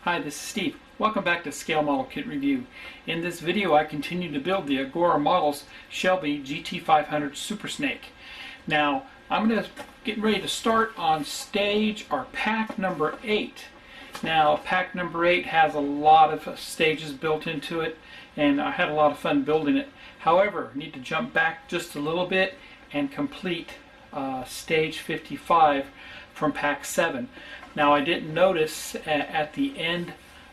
Hi, this is Steve. Welcome back to Scale Model Kit Review. In this video I continue to build the Agora Models Shelby GT500 Super Snake. Now I'm going to get ready to start on stage or pack number 8. Now pack number 8 has a lot of stages built into it and I had a lot of fun building it. However, I need to jump back just a little bit and complete stage 55 from pack 7. Now I didn't notice at the end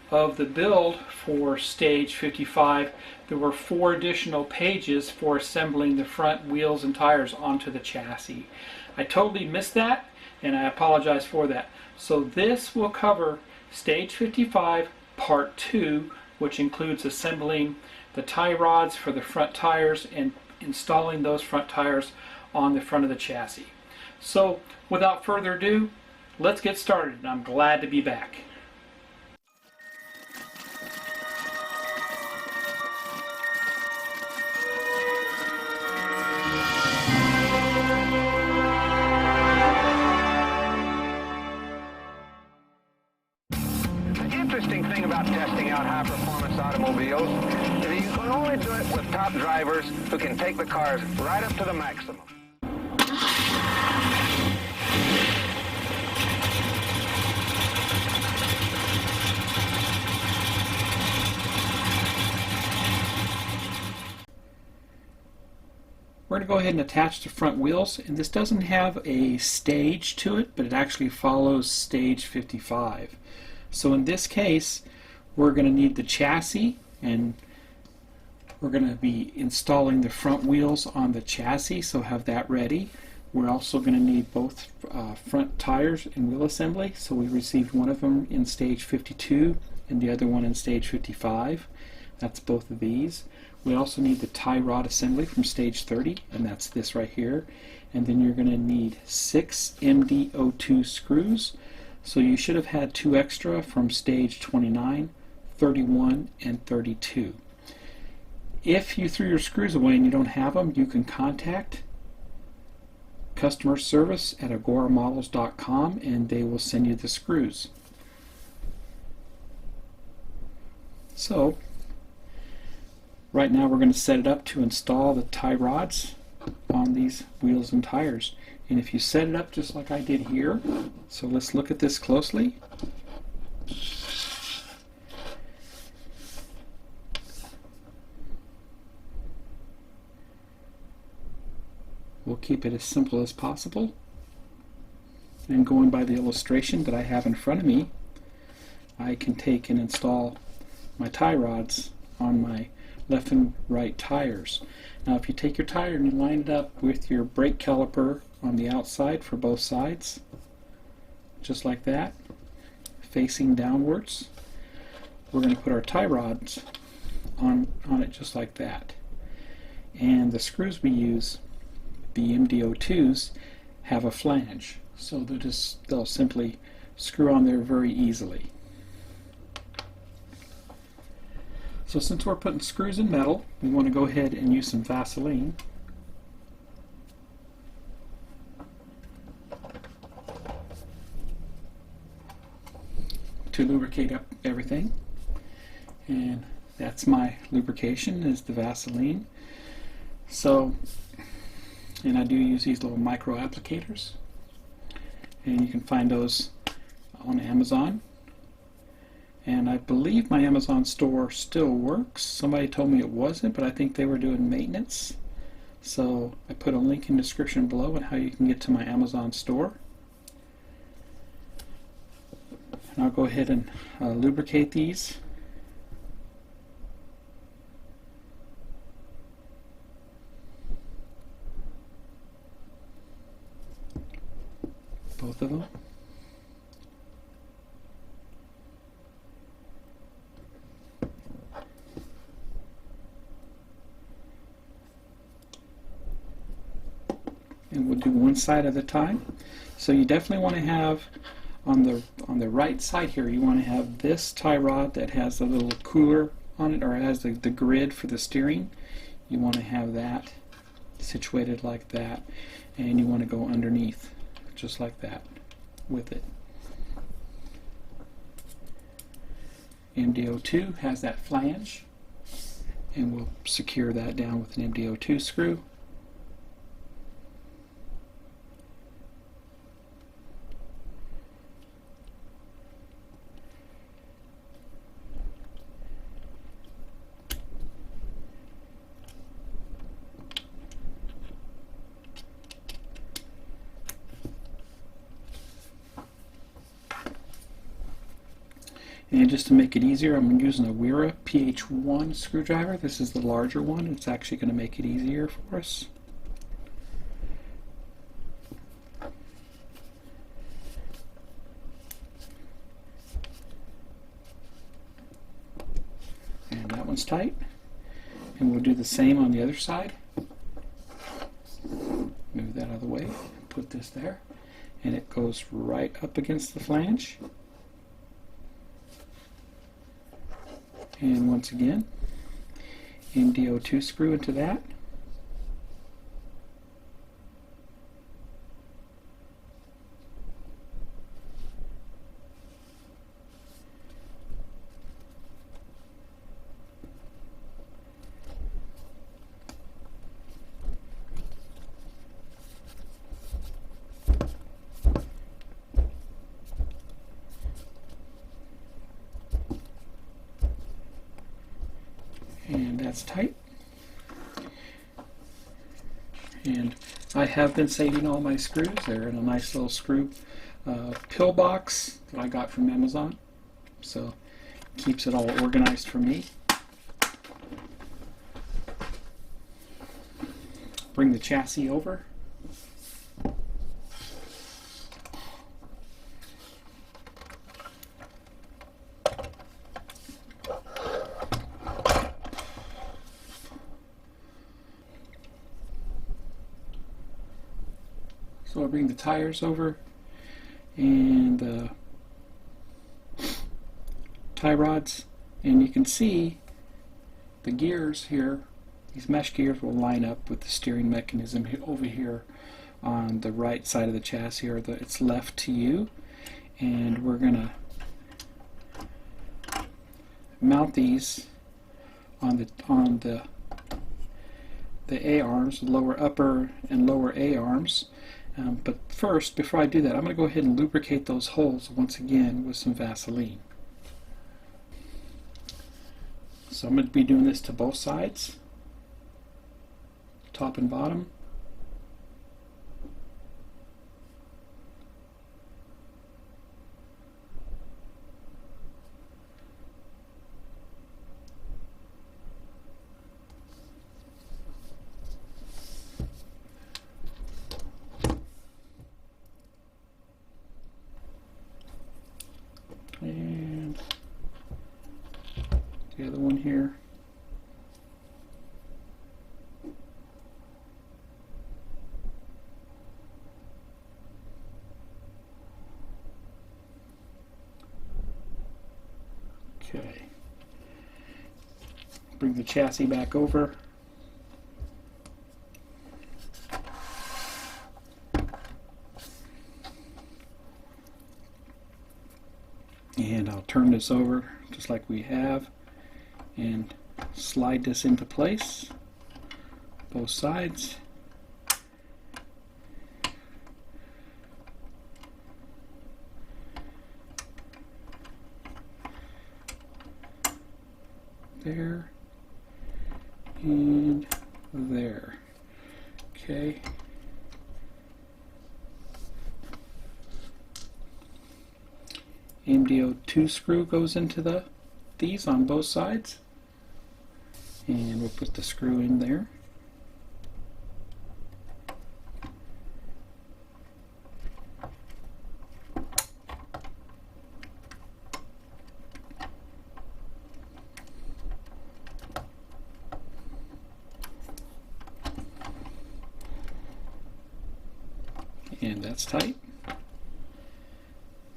of the build for stage 55 there were 4 additional pages for assembling the front wheels and tires onto the chassis. I totally missed that and I apologize for that. So this will cover stage 55 part 2, which includes assembling the tie rods for the front tires and installing those front tires on the front of the chassis. So without further ado, let's get started, and I'm glad to be back. The interesting thing about testing out high-performance automobiles is that you can only do it with top drivers who can take the cars right up to the maximum. We're going to go ahead and attach the front wheels, and this doesn't have a stage to it, but it actually follows stage 55. So in this case, we're going to need the chassis, and we're going to be installing the front wheels on the chassis, so have that ready. We're also going to need both front tires and wheel assembly, so we received one of them in stage 52 and the other one in stage 55. That's both of these. We also need the tie rod assembly from stage 30, and that's this right here. And then you're going to need 6 MD02 screws. So you should have had 2 extra from stage 29, 31, and 32. If you threw your screws away and you don't have them, you can contact customer service at agoramodels.com and they will send you the screws. So right now we're going to set it up to install the tie rods on these wheels and tires. And if you set it up just like I did here, so let's look at this closely. We'll keep it as simple as possible. And going by the illustration that I have in front of me, I can take and install my tie rods on my left and right tires. Now if you take your tire and you line it up with your brake caliper on the outside for both sides, just like that, facing downwards, we're going to put our tie rods on it just like that. And the screws we use, the MD02s, have a flange, so they'll simply screw on there very easily. So since we're putting screws in metal, we want to go ahead and use some Vaseline. To lubricate up everything. And that's my lubrication, is the Vaseline. So, and I do use these little micro applicators. And you can find those on Amazon. And I believe my Amazon store still works. Somebody told me it wasn't, but I think they were doing maintenance. So I put a link in the description below on how you can get to my Amazon store. And I'll go ahead and lubricate these. Both of them. And we'll do one side at a time. So you definitely want to have on the right side here, you want to have this tie rod that has a little cooler on it, or has the grid for the steering. You want to have that situated like that, and you want to go underneath just like that with it. MDO2 has that flange, and we'll secure that down with an MDO2 screw. And just to make it easier, I'm using a Wera PH1 screwdriver. This is the larger one. It's actually going to make it easier for us. And that one's tight. And we'll do the same on the other side. Move that out of the way. Put this there. And it goes right up against the flange. And once again, MDO2 screw into that. And that's tight. And I have been saving all my screws. They're in a nice little screw pill box that I got from Amazon. So it keeps it all organized for me. Bring the chassis over. So I'll bring the tires over and the tie rods, and you can see the gears here. These mesh gears will line up with the steering mechanism over here on the right side of the chassis, or it's left to you. And we're going to mount these on the A-arms, lower upper and lower A-arms. But first, before I do that, I'm going to go ahead and lubricate those holes once again with some Vaseline. So I'm going to be doing this to both sides, top and bottom. And the other one here. Okay. Bring the chassis back over. And I'll turn this over just like we have and slide this into place, both sides. There and there. Okay. MDO2 screw goes into these on both sides, and we'll put the screw in there. And that's tight.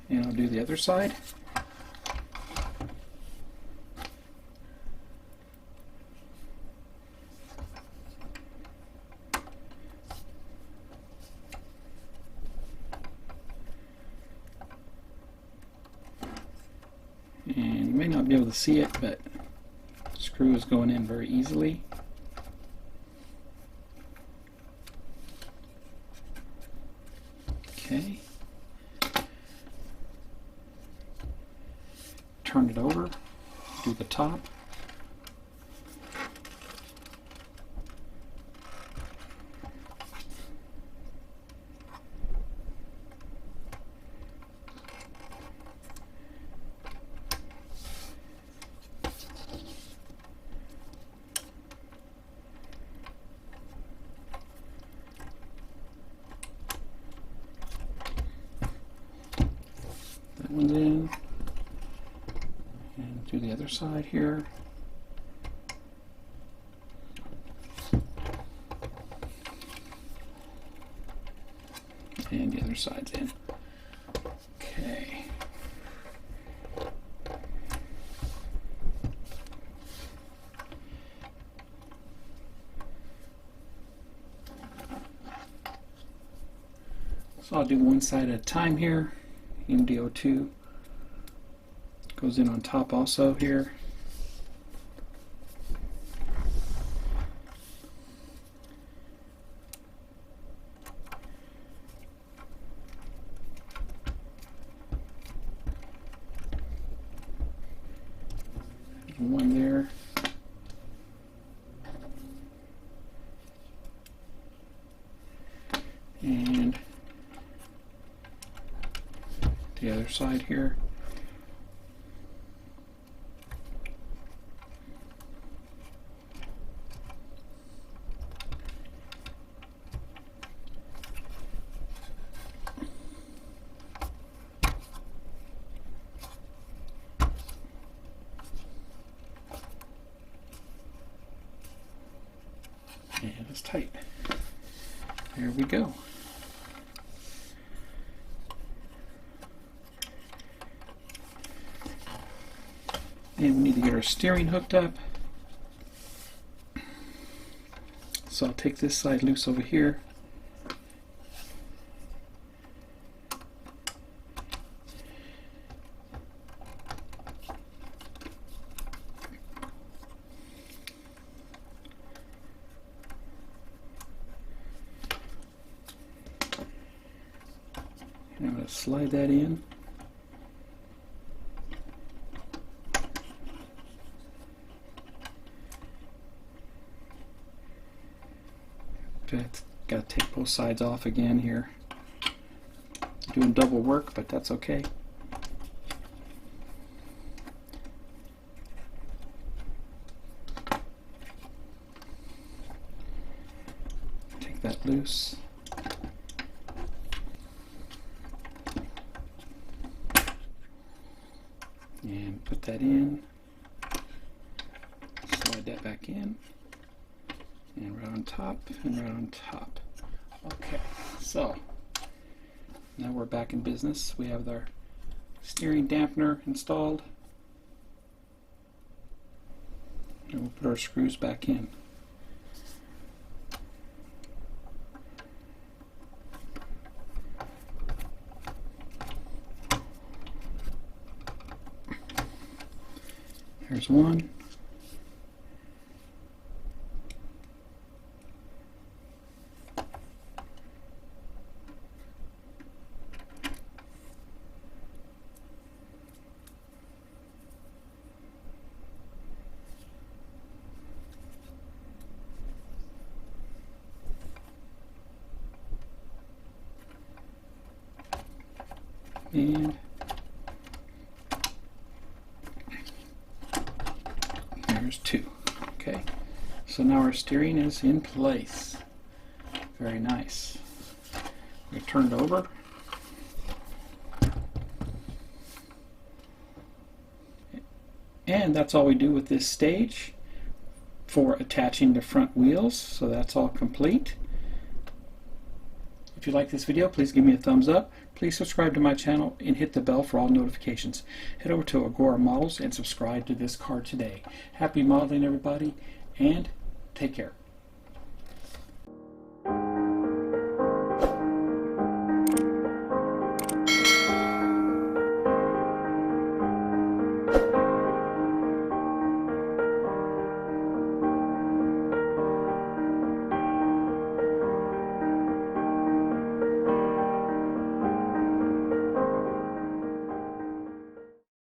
And I'll do the other side. And you may not be able to see it, but the screw is going in very easily. Okay. Turn it over, do the top. That one's in. And do the other side here. And the other side's in. Okay. So I'll do one side at a time here. MDO2 goes in on top also here. One there. And the other side here. And it's tight. There we go. And we need to get our steering hooked up. So I'll take this side loose over here. And I'm going to slide that in. Got to take both sides off again here. Doing double work, but that's okay. Take that loose. And put that in. Slide that back in. And right on top, and right on top. Okay, so now we're back in business. We have our steering dampener installed. And we'll put our screws back in. Here's one. And there's two. Okay, so now our steering is in place. Very nice. We turn it over. And that's all we do with this stage for attaching the front wheels. So that's all complete. If you like this video, please give me a thumbs up. Please subscribe to my channel and hit the bell for all notifications. Head over to Agora Models and subscribe to this car today. Happy modeling, everybody, and take care.